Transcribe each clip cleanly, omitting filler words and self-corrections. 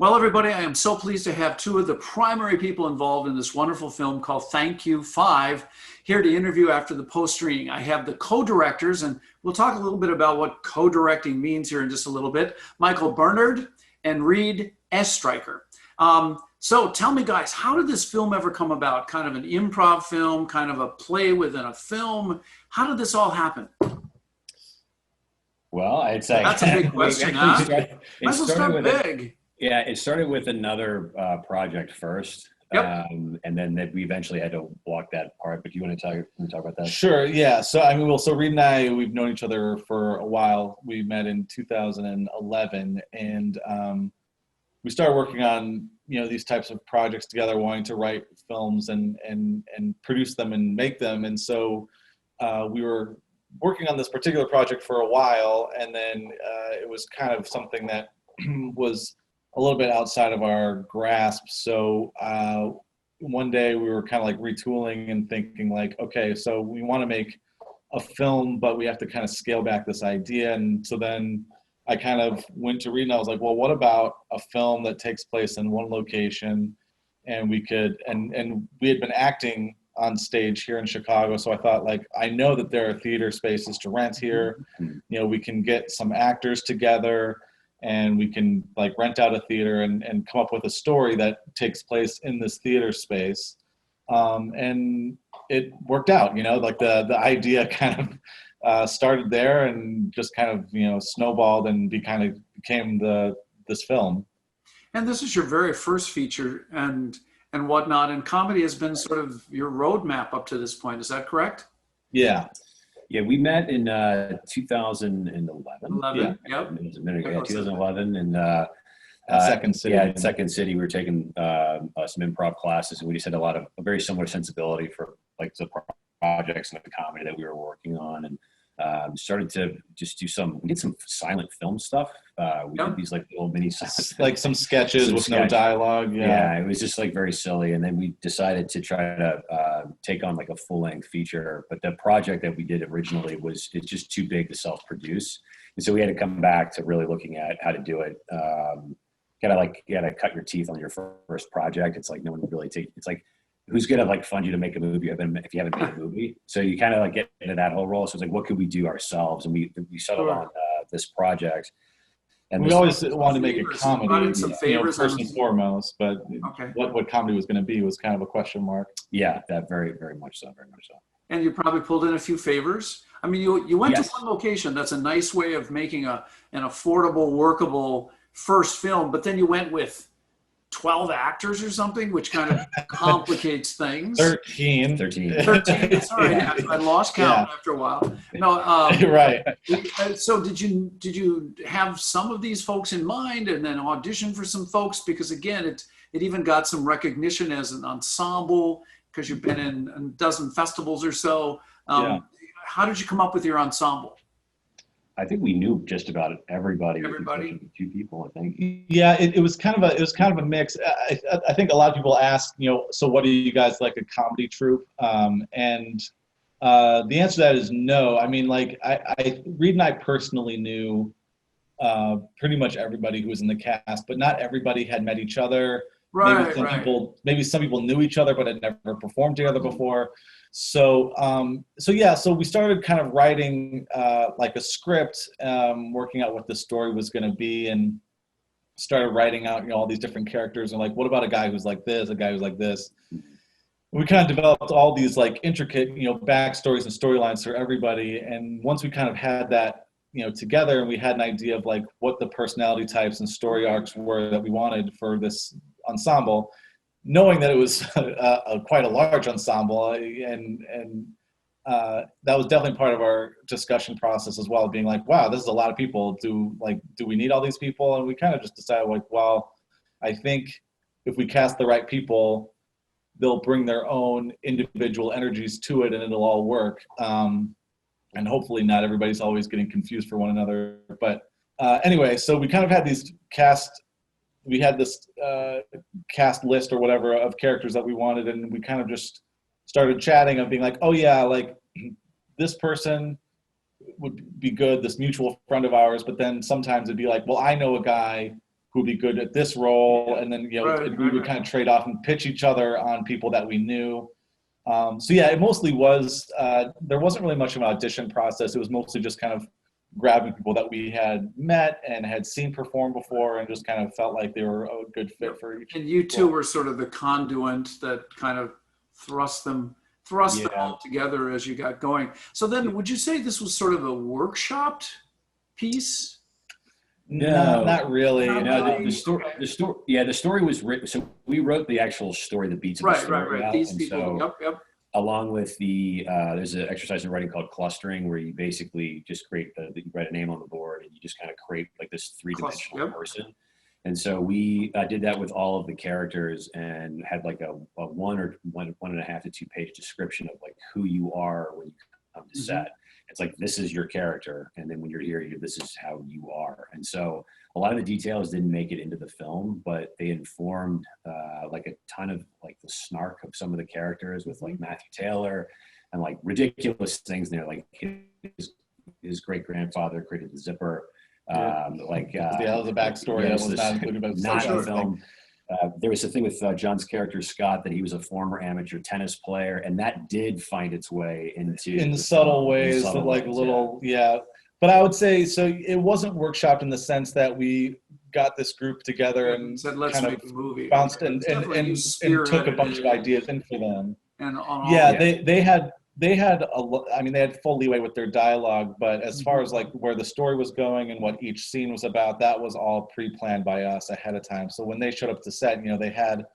Well, everybody, I am so pleased to have two of the primary people involved in this wonderful film called Thank You 5 here to interview after the post-screening. I have the co-directors, and we'll talk a little bit about what co-directing means here in just a little bit. Michael Barnard and Reid Estreicher. So tell me, guys, how did this film ever come about? Kind of an improv film, kind of a play within a film. How did this all happen? Well, I'd say that's a big question, huh? Might as well start big. Yeah, it started with another project first, Yep. and then we eventually had to walk that part. But do you want to talk about that? Sure. Yeah. So I mean, so Reid and I, we've known each other for a while. We met in 2011, and we started working on these types of projects together, wanting to write films and produce them and make them. And so we were working on this particular project for a while, and then it was kind of something that was a little bit outside of our grasp. So one day we were kind of like retooling and thinking like, okay, so we want to make a film, but we have to kind of scale back this idea. And so then I kind of went to Reid and I was like, well, what about a film that takes place in one location, and we could, and we had been acting on stage here in Chicago. So I thought, like, I know that there are theater spaces to rent here. We can get some actors together, and we can like rent out a theater and come up with a story that takes place in this theater space. And it worked out, like the idea kind of started there and just kind of, snowballed and became this film. And this is your very first feature and whatnot. And comedy has been sort of your roadmap up to this point. Is that correct? Yeah. Yeah, we met in 2011. 11, yeah. Yep. It was a minute ago, 2011 and Second City. Yeah, at Second City, we were taking some improv classes, and we just had a very similar sensibility for like the projects and the comedy that we were working on, and started to just we did some silent film stuff. We did these like little mini like some sketches with no dialogue. Yeah, it was just like very silly. And then we decided to try to take on like a full-length feature. But the project that we did originally it's just too big to self-produce. And so we had to come back to really looking at how to do it. You gotta cut your teeth on your first project. It's like no one would really it's like, who's gonna like fund you to make a movie if you haven't made a movie? So you kind of like get into that whole role. So it's like, what could we do ourselves? And we settled on this project. And we always wanted to make a comedy, first and foremost, but what comedy was going to be was kind of a question mark. Yeah, that very, very much so, very much so. And you probably pulled in a few favors. I mean, you went to one location. That's a nice way of making an affordable, workable first film, but then you went with 12 actors or something, which kind of complicates things. 13. Sorry, I lost count after a while. No, right. So did you have some of these folks in mind and then audition for some folks? Because again, it even got some recognition as an ensemble because you've been in a dozen festivals or so. How did you come up with your ensemble? I think we knew just about everybody. Two people, I think. Yeah, it was kind of a mix. I think a lot of people ask, so what do you guys like, a comedy troupe? And the answer to that is no. I mean, like Reid and I personally knew pretty much everybody who was in the cast, but not everybody had met each other. Maybe some people knew each other but had never performed together before. So we started kind of writing like a script, working out what the story was going to be, and started writing out all these different characters, and like, what about a guy who's like this, a guy who's like this. We kind of developed all these like intricate backstories and storylines for everybody, and once we kind of had that together, and we had an idea of like what the personality types and story arcs were that we wanted for this ensemble, knowing that it was quite a large ensemble, and that was definitely part of our discussion process as well, being like, wow, this is a lot of people. Do we need all these people? And we kind of just decided, like, well, I think if we cast the right people, they'll bring their own individual energies to it, and it'll all work. And hopefully not everybody's always getting confused for one another. But anyway, so we kind of had these we had this cast list or whatever of characters that we wanted, and we kind of just started chatting and being like, oh yeah, like this person would be good, this mutual friend of ours, but then sometimes it'd be like, well, I know a guy who'd be good at this role, and then we would kind of trade off and pitch each other on people that we knew. So yeah, it mostly was, there wasn't really much of an audition process. It was mostly just kind of grabbing people that we had met and had seen perform before and just kind of felt like they were a good fit for each. And you two were sort of the conduit that kind of thrust them all together as you got going. So then would you say this was sort of a workshopped piece? No, not really. The story was written. So we wrote the actual story, the beats of the story. Right. These people. So, yep. Along with there's an exercise in writing called clustering, where you basically just you write a name on the board and you just kind of create like this three-dimensional person. And so we did that with all of the characters and had like a 1.5 to 2 page description of like who you are when you come to set. It's like, this is your character. And then when you're here, this is how you are. And so a lot of the details didn't make it into the film, but they informed like a ton of like the snark of some of the characters with like Matthew Taylor and like ridiculous things there. Like his great grandfather created the zipper. That was a backstory that was not included by the film. There was a thing with John's character, Scott, that he was a former amateur tennis player, and that did find its way into in subtle ways, But I would say, so it wasn't workshopped in the sense that we got this group together and said, let's kind make of a movie. Bounced and took a bunch of ideas in for them. They had full leeway with their dialogue, but as far as like where the story was going and what each scene was about, that was all pre-planned by us ahead of time. So when they showed up to set, they had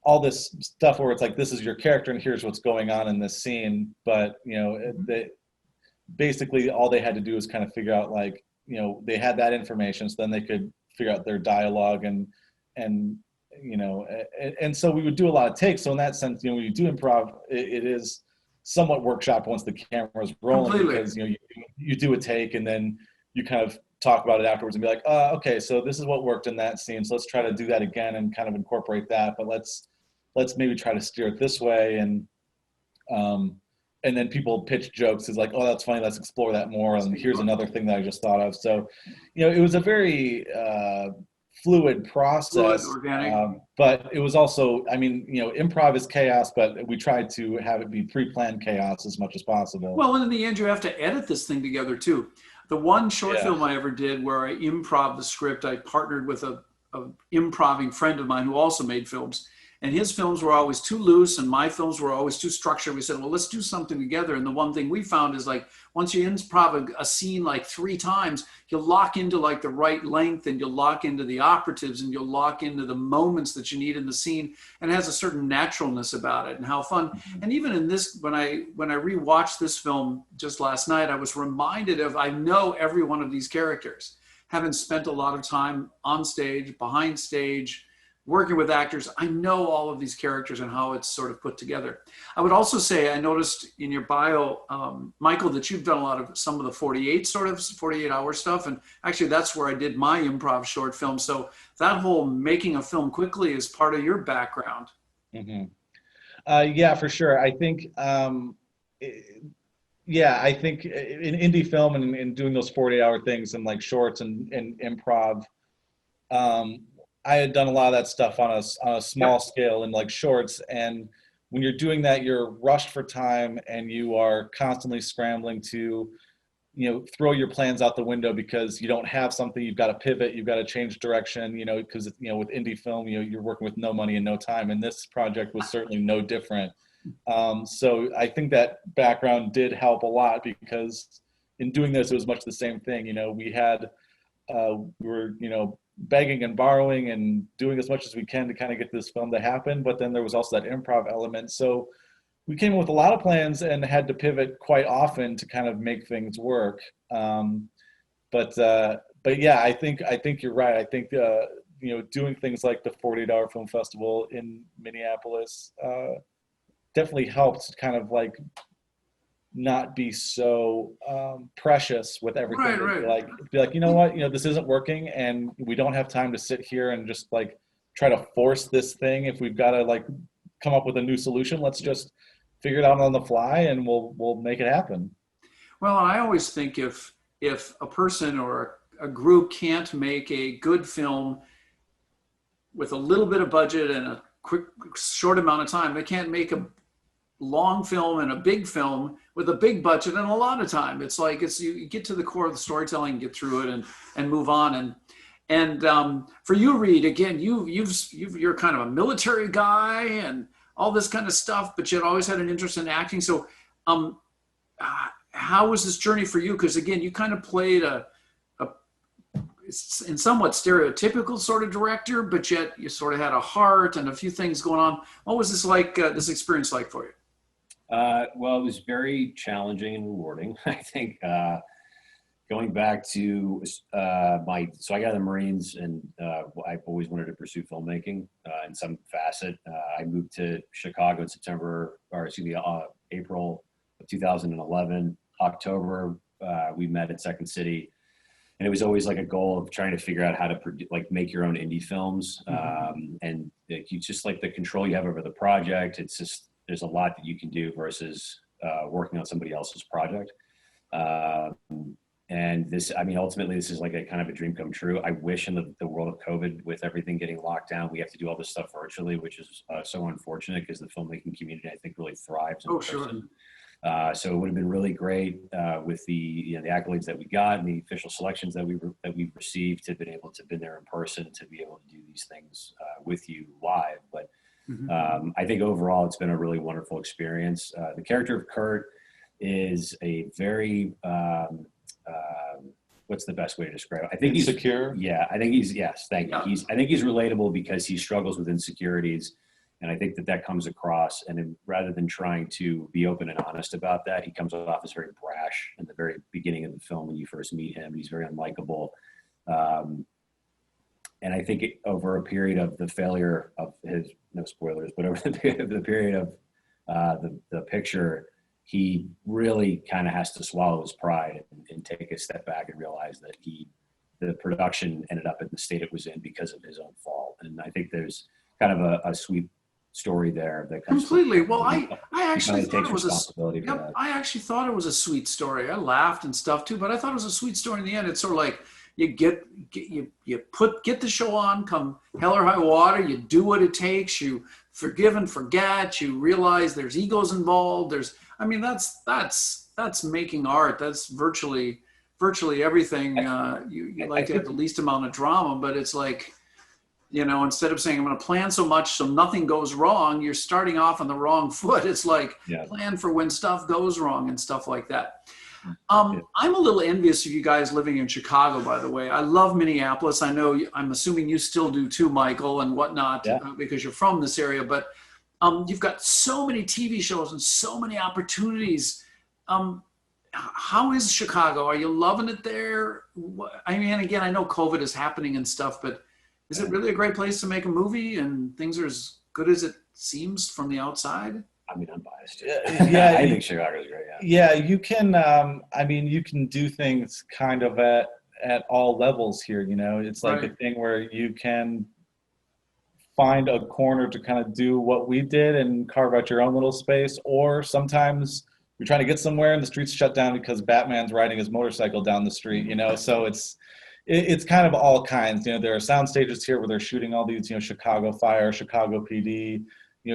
all this stuff where it's like, this is your character and here's what's going on in this scene. But, basically all they had to do was kind of figure out like, they had that information, so then they could figure out their dialogue and so we would do a lot of takes. So in that sense, when you do improv, it is somewhat workshop once the camera's rolling. Completely. Because you do a take and then you kind of talk about it afterwards and be like, okay, so this is what worked in that scene, so let's try to do that again and kind of incorporate that, but let's maybe try to steer it this way. And then people pitch jokes. It's like, oh, that's funny, let's explore that more, and here's another thing that I just thought of. So it was a very fluid process, organic. But it was also, improv is chaos, but we tried to have it be pre-planned chaos as much as possible. Well, and in the end, you have to edit this thing together too. The one short film I ever did where I improv the script, I partnered with a improving friend of mine who also made films. And his films were always too loose and my films were always too structured. We said, well, let's do something together. And the one thing we found is like, once you improv a scene like 3 times, you'll lock into like the right length and you'll lock into the operatives and you'll lock into the moments that you need in the scene. And it has a certain naturalness about it and how fun. And even in this, when I rewatched this film just last night, I was reminded of, I know every one of these characters, having spent a lot of time on stage, behind stage, working with actors. I know all of these characters and how it's sort of put together. I would also say, I noticed in your bio, Michael, that you've done a lot of some of the 48-hour stuff. And actually that's where I did my improv short film. So that whole making a film quickly is part of your background. Mm-hmm. Yeah, for sure. I think, I think in indie film and in doing those 48-hour things and like shorts and improv, I had done a lot of that stuff on a small scale in like shorts. And when you're doing that, you're rushed for time and you are constantly scrambling to, throw your plans out the window because you don't have something. You've got to pivot, you've got to change direction, because, with indie film, you're working with no money and no time. And this project was certainly no different. So I think that background did help a lot because in doing this, it was much the same thing. We were begging and borrowing and doing as much as we can to kind of get this film to happen. But then there was also that improv element. So we came in with a lot of plans and had to pivot quite often to kind of make things work. But yeah, I think you're right. I think, doing things like the 48-hour film festival in Minneapolis definitely helped kind of like not be so precious with everything. Right. Be like, you know what, this isn't working and we don't have time to sit here and just like try to force this thing. If we've got to like come up with a new solution, let's just figure it out on the fly and we'll make it happen. Well, I always think if a person or a group can't make a good film with a little bit of budget and a quick, short amount of time. They can't make a long film and a big film with a big budget and a lot of time. It's like you get to the core of the storytelling, get through it, and move on. And for you, Reid, again, you're kind of a military guy and all this kind of stuff, but you'd always had an interest in acting. So, how was this journey for you? Because again, you kind of played a in somewhat stereotypical sort of director, but yet you sort of had a heart and a few things going on. What was this like? This experience like for you? Well, it was very challenging and rewarding. I think going back to so I got out of the Marines, and I've always wanted to pursue filmmaking in some facet. I moved to Chicago in April of 2011. October, we met at Second City. And it was always like a goal of trying to figure out how to make your own indie films. And you just like the control you have over the project. It's just, there's a lot that you can do versus working on somebody else's project. And this, I mean, ultimately this is like a kind of a dream come true. I wish in the world of COVID, with everything getting locked down, we have to do all this stuff virtually, which is so unfortunate because the filmmaking community, I think, really thrives. Oh, sure. So it would have been really great with the the accolades that we got and the official selections that we received to have been able to be there in person, to be able to do these things with you live. But I think overall it's been a really wonderful experience. The character of Kurt is a very what's the best way to describe it? I think insecure. I think thank you. I think he's relatable because he struggles with insecurities. And I think that comes across, and rather than trying to be open and honest about that, he comes off as very brash in the very beginning of the film when you first meet him. He's very unlikable. And I think over a period of the failure of his, no spoilers, but over the period of the picture, he really kind of has to swallow his pride and take a step back and realize that the production ended up in the state it was in because of his own fault. And I think there's kind of a sweet story there that comes completely. Well, I actually thought it was I actually thought it was a sweet story. I laughed and stuff too, but I thought it was a sweet story in the end. It's sort of like you get the show on, come hell or high water. You do what it takes. You forgive and forget. You realize there's egos involved. That's making art. That's virtually everything. You like to have the least amount of drama, but it's like, instead of saying I'm going to plan so much so nothing goes wrong, you're starting off on the wrong foot. It's like plan for when stuff goes wrong and stuff like that. I'm a little envious of you guys living in Chicago, by the way. I love Minneapolis. I'm assuming you still do too, Michael, and whatnot, because you're from this area. But you've got so many TV shows and so many opportunities. How is Chicago? Are you loving it there? I mean, again, I know COVID is happening and stuff, but is it really a great place to make a movie and things are as good as it seems from the outside? I mean, I'm biased. Yeah, I think Chicago's great. Yeah, you can. You can do things kind of at all levels here. It's like a thing where you can find a corner to kind of do what we did and carve out your own little space, or sometimes you're trying to get somewhere and the street's shut down because Batman's riding his motorcycle down the street. So it's kind of all kinds. There are sound stages here where they're shooting all these, Chicago Fire, Chicago PD,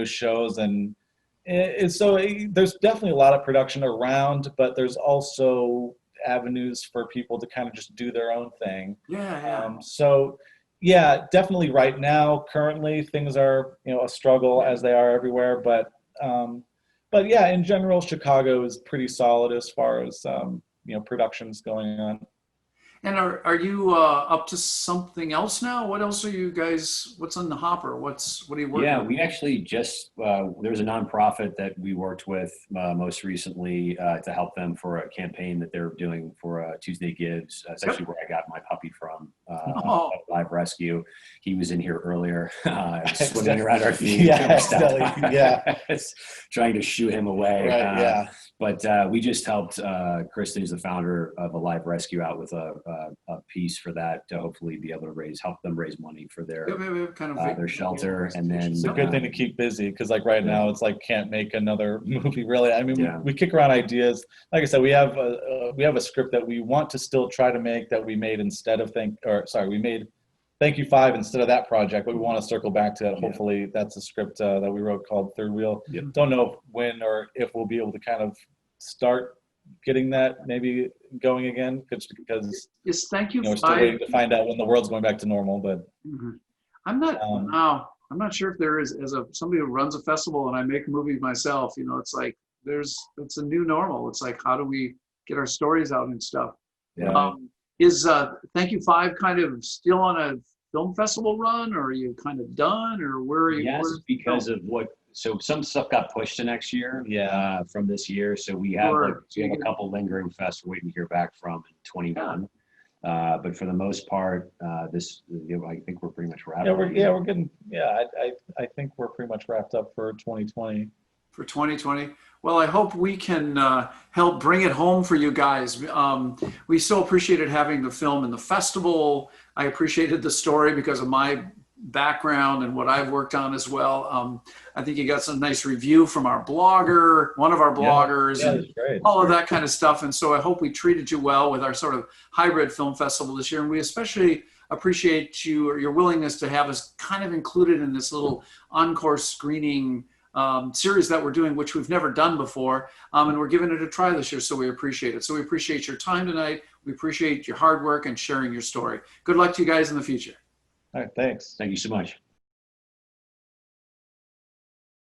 shows, and so there's definitely a lot of production around, but there's also avenues for people to kind of just do their own thing. Definitely right now, currently things are, a struggle as they are everywhere, but yeah, in general, Chicago is pretty solid as far as, productions going on. And are you up to something else now? What else are you guys, what's on the hopper? What are you working on? Yeah, we actually just, there's a nonprofit that we worked with most recently to help them for a campaign that they're doing for Tuesday Gives. It's actually where I got my puppy from, Live Rescue. He was in here earlier, swimming around our feet. Trying to shoo him away. But we just helped Kristen, who's the founder of a Live Rescue, out with a piece for that to hopefully be able to help them raise money for their shelter. And then it's a good thing to keep busy because like now it's like can't make another movie really. I mean, we kick around ideas. Like I said, we have a script that we want to still try to make that we made we made Thank You 5 instead of that project, but we want to circle back to that. Hopefully that's a script that we wrote called Third Wheel. Yep. Don't know when or if we'll be able to kind of start getting that maybe going again, because Yes, Thank You we're still 5. waiting to find out when the world's going back to normal. But I'm not sure if there is, as somebody who runs a festival and I make movies myself, it's like it's a new normal. It's like, how do we get our stories out and stuff? Yeah. Is Thank You 5 kind of still on a film festival run, or are you kind of done, or where are you? Yes, because of so some stuff got pushed to next year. Yeah. From this year, so we have Sure. we have a couple lingering fests we're waiting to hear back from in 21. But for the most part, I think we're pretty much wrapped. we're getting. Yeah, I think we're pretty much wrapped up for 2020. For 2020. Well, I hope we can help bring it home for you guys. We so appreciated having the film in the festival. I appreciated the story because of my background and what I've worked on as well. I think you got some nice review from our blogger, one of our bloggers, and great. all of that kind of stuff. And so I hope we treated you well with our sort of hybrid film festival this year. And we especially appreciate your willingness to have us kind of included in this little encore screening series that we're doing, which we've never done before, and we're giving it a try this year, so we appreciate it. So we appreciate your time tonight. We appreciate your hard work and sharing your story. Good luck to you guys in the future. All right, thanks. Thank you so much.